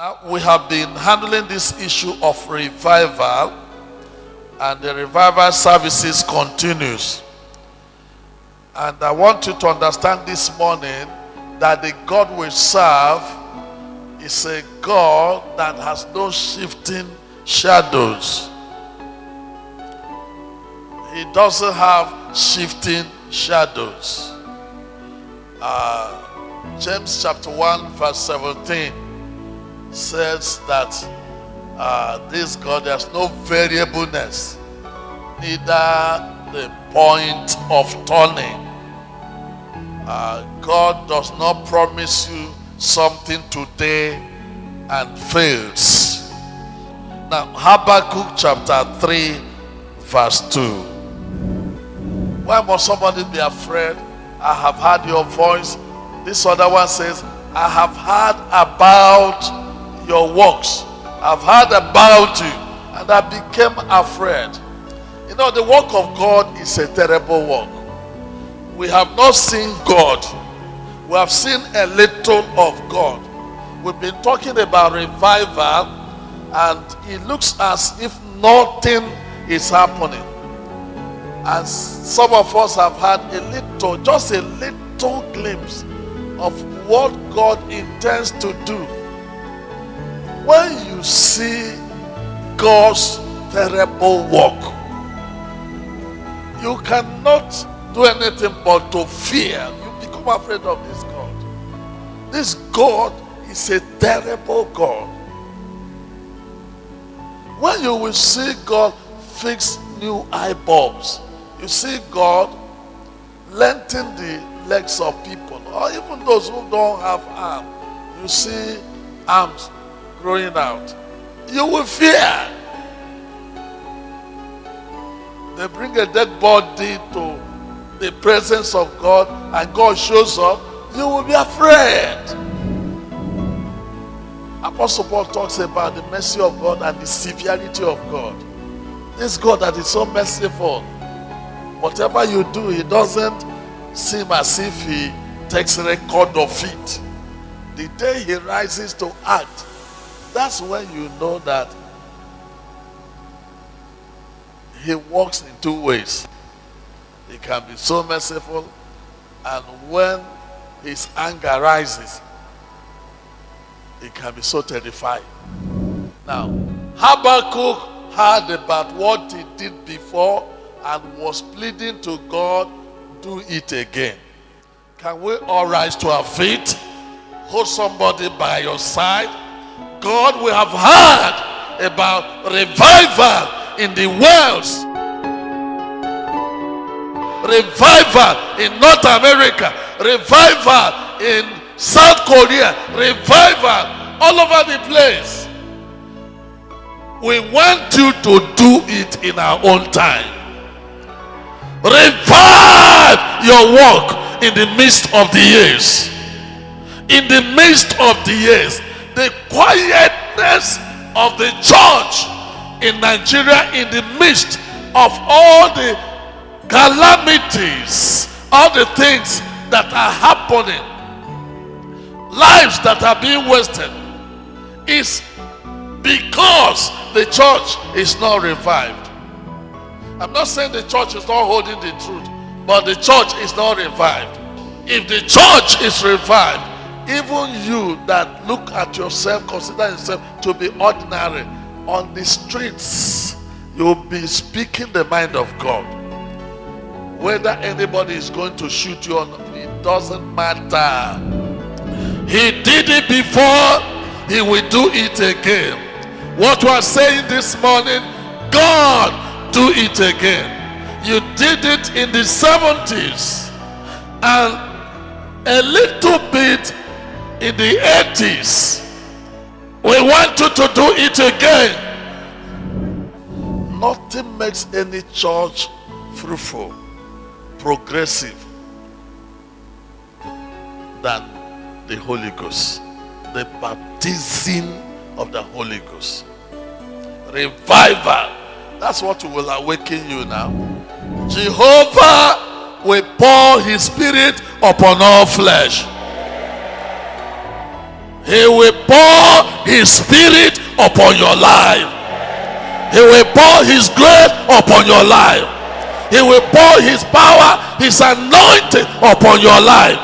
We have been handling this issue of revival, and the revival services continues. And I want you to understand this morning that the God we serve is a God that has no shifting shadows. He doesn't have shifting shadows. James chapter 1 verse 17 says that this God, there's no variableness, neither the point of turning. God does not promise you something today and fails. Now, Habakkuk chapter 3 verse 2. Why must somebody be afraid? I have heard your voice. This other one says, I have heard about your works. I've heard about you, and I became afraid. You know, the work of God is a terrible work. We have not seen God. We have seen a little of God. We've been talking about revival, and it looks as if nothing is happening. And some of us have had a little, just a little glimpse of what God intends to do. When you see God's terrible work, you cannot do anything but to fear. You become afraid of this God. This God is a terrible God. When you will see God fix new eye bulbs, you see God lengthen the legs of people, or even those who don't have arms, you see arms growing out, you will fear. They bring a dead body to the presence of God, and God shows up, you will be afraid. Apostle Paul talks about the mercy of God and the severity of God. This God that is so merciful, whatever you do, it doesn't seem as if he takes record of it. The day he rises to act, that's when you know that he works in two ways. He can be so merciful, and when his anger rises, he can be so terrifying. Now, Habakkuk heard about what he did before and was pleading to God, do it again. Can we all rise to our feet? Hold somebody by your side. God, we have heard about revival in the Wales, revival in North America, revival in South Korea, revival all over the place. We want you to do it in our own time. Revive your work in the midst of the years. In the midst of the years, the quietness of the church in Nigeria, in the midst of all the calamities, all the things that are happening, lives that are being wasted, is because the church is not revived. I'm not saying the church is not holding the truth, but the church is not revived. If the church is revived, even you that look at yourself, consider yourself to be ordinary, on the streets, you'll be speaking the mind of God. Whether anybody is going to shoot you or not, it doesn't matter. He did it before, he will do it again. What we are saying this morning, God, do it again. You did it in the 70s and a little bit in the 80s. We want you to do it again. Nothing makes any church fruitful, progressive than the Holy Ghost, the baptism of the Holy Ghost. Revival. That's what will awaken you now. Jehovah will pour his spirit upon all flesh. He will pour his spirit upon your life. He will pour his grace upon your life. He will pour his power, his anointing upon your life.